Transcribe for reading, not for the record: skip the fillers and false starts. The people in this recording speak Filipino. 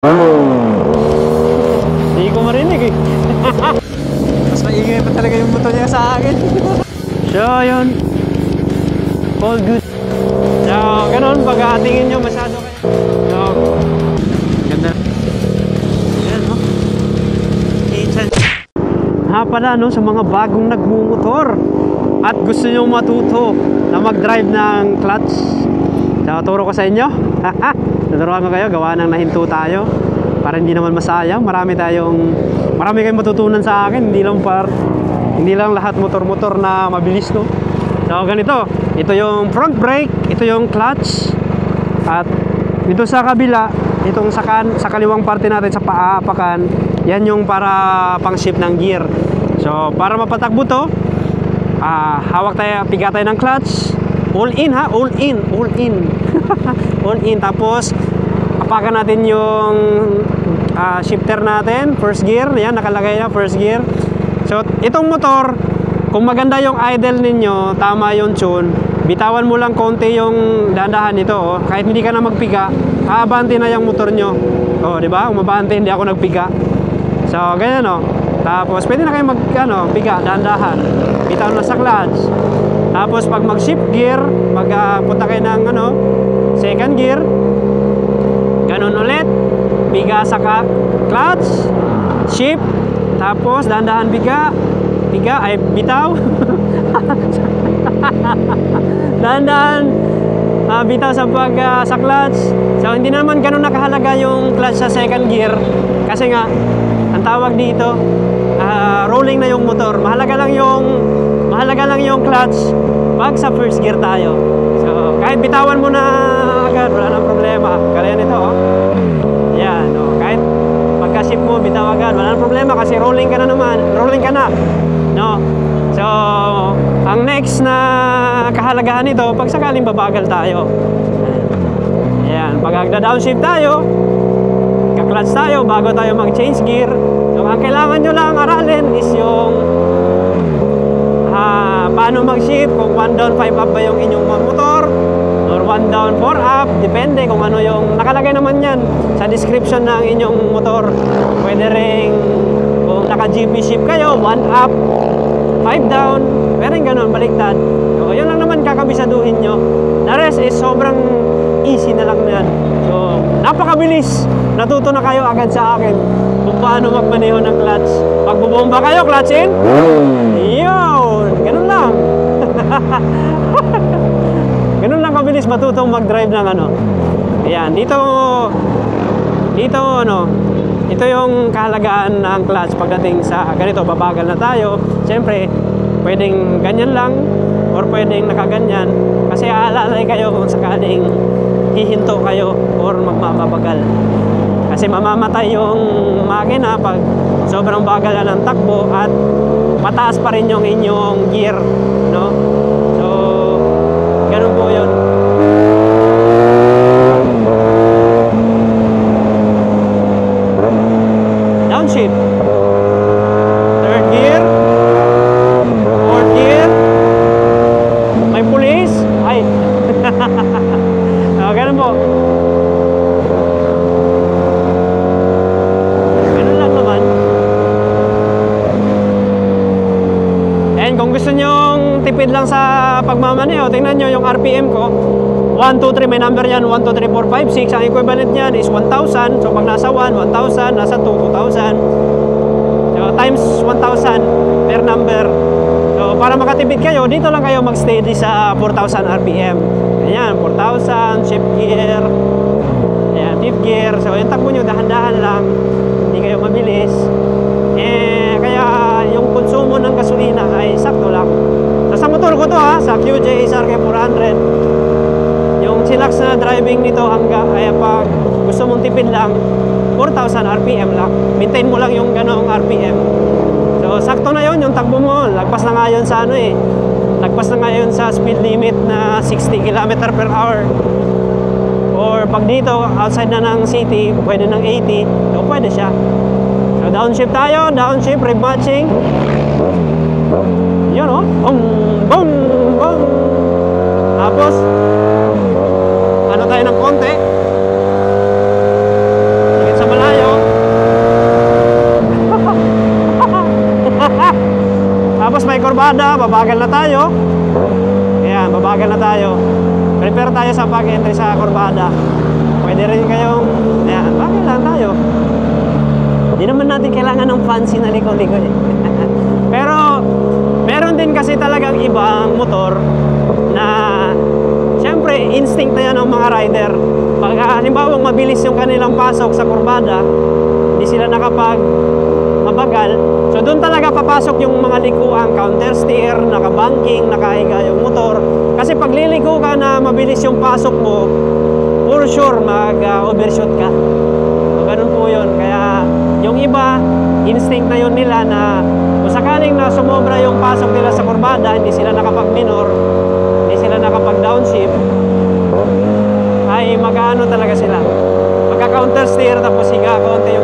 Hindi ko marinig eh. Mas maingay pa talaga yung motor niya sa akin. So yun, all good. So ganun, pag tingin nyo masyado kayo. So ganda. Ayan no, pala no, sa mga bagong nagmumotor at gusto nyo matuto na mag-drive ng clutch, so turo ko sa inyo. Tuturuan ko kayo, gawa ng nahinto tayo para hindi naman masayang. Marami kayong matutunan sa akin. Hindi lang lahat motor-motor na mabilis no. So ganito, ito yung front brake, ito yung clutch, at dito sa kabila, itong sa kaliwang parte natin sa paapakan, yan yung para pang shift ng gear. So para mapatakbo to, piga tayo ng clutch, all in ha, all in all in, tapos apakan natin yung shifter natin, first gear, yan nakalagay na first gear. So itong motor, kung maganda yung idle ninyo, tama yung tune, bitawan mo lang konti yung dandahan nito oh. Kahit hindi ka na magpiga, aabante na yung motor nyo oh, di ba? Umabante, hindi ako nagpiga. So ganyan oh. Tapos pwede na kayo piga, dandahan, bitawan na sa clutch. Tapos pag mag shift gear, punta kayo ng second gear, ganun ulit, biga sa clutch, shift, tapos dandahan biga ay bitaw. Dandahan bitaw sa sa clutch. So hindi naman ganun nakahalaga yung clutch sa second gear, kasi nga ang tawag dito rolling na yung motor. Mahalaga lang yung clutch pag sa first gear tayo. So kahit bitawan mo na agad, wala nang problema. Kaya nito oh. Yan oh, kahit pagka-shift mo bitaw agad, wala nang problema kasi rolling ka na no. So ang next na kahalagahan nito, pag sakaling babagal tayo, yan, pag agda-downshift tayo, ka-clutch tayo bago tayo mag-change gear. So ang kailangan nyo lang aralin is yung paano mag-shift, kung 1 down 5 up ba yung inyong motor, or 1 down 4 up, depende kung ano yung nakalagay naman yan sa description ng inyong motor. Pwede rin kung naka-GP shift kayo, 1 up 5 down, pero ganun, baliktad. So yun lang naman kakabisaduhin nyo. The rest is sobrang easy na lang yan. So napakabilis, natuto na kayo agad sa akin kung paano magmaneho ng clutch. Pag bubomba kayo, clutch in, yun, ganun lang. Ganun lang kabilis matutong mag-drive ng ayan, ito yung kahalagaan ng clutch pagdating sa ganito, babagal na tayo. Siyempre, pwedeng ganyan lang or pwedeng nakaganyan, kasi aalalay kayo kung sakaling hihinto kayo or magmababagal. Kasi mamamatay yung makina pag sobrang bagal na ng takbo at mataas pa rin yung inyong gear, no? So, ganun po yun. Downshift, third gear, fourth gear, may police, ay ganun po. Ganun lang naman. And kung gusto nyong tipid lang sa pagmamaneho, tingnan nyo yung RPM ko, 1, 2, 3, may number yan, 1, 2, 3, 4, 5, 6. Ang equivalent nyan is 1,000. So pag nasa 1, 1,000, nasa 2, 2,000. So times 1,000 per number. So para makatipid kayo, dito lang kayo mag-steady sa 4,000 RPM. Ayan, 4,000, shift gear, ayan, fifth gear. So yung takbo nyo, dahan-dahan lang, hindi kayo mabilis. Kaya yung konsumo ng gasolina ay sakto lang. So sa motor ko to sa QJ SRK 400, yung chillax na driving nito ay pag gusto mong tipid lang, 4,000 RPM lang. Maintain mo lang yung ganong RPM. So sakto na yun, yung takbo mo. Lagpas na nga yun sa lagpas na nga yun sa speed limit na 60 km/h. Or pag dito, outside na ng city, pwede ng 80. So pwede siya. So downshift tayo, downshift, rev matching. Yun oh, boom, boom, boom. Tapos tayo ng konti. Higit sa kurbada, babagal na tayo. Ayan, babagal na tayo. Prepare tayo sa pag-entry sa kurbada. Pwede rin kayong, ayan, bagal lang tayo. Hindi naman natin kailangan ng fancy na liko-liko eh. Pero, meron din kasi talagang ibang motor na, syempre, instinct na yan ng mga rider. Pag halimbawa mabilis yung kanilang pasok sa kurbada, hindi sila mabagal. So doon talaga papasok yung mga likuang counter steer, nakabanking, nakahiga yung motor. Kasi pag liliko ka na mabilis yung pasok mo, for sure mag-overshoot ka. So ganun po yun. Kaya yung iba, instinct na yun nila na kung sakaling na sumobra yung pasok nila sa kurbada, hindi sila nakapag-minor, hindi sila nakapag-downshift, ay mag-ano talaga sila, magka-counter steer tapos higa konti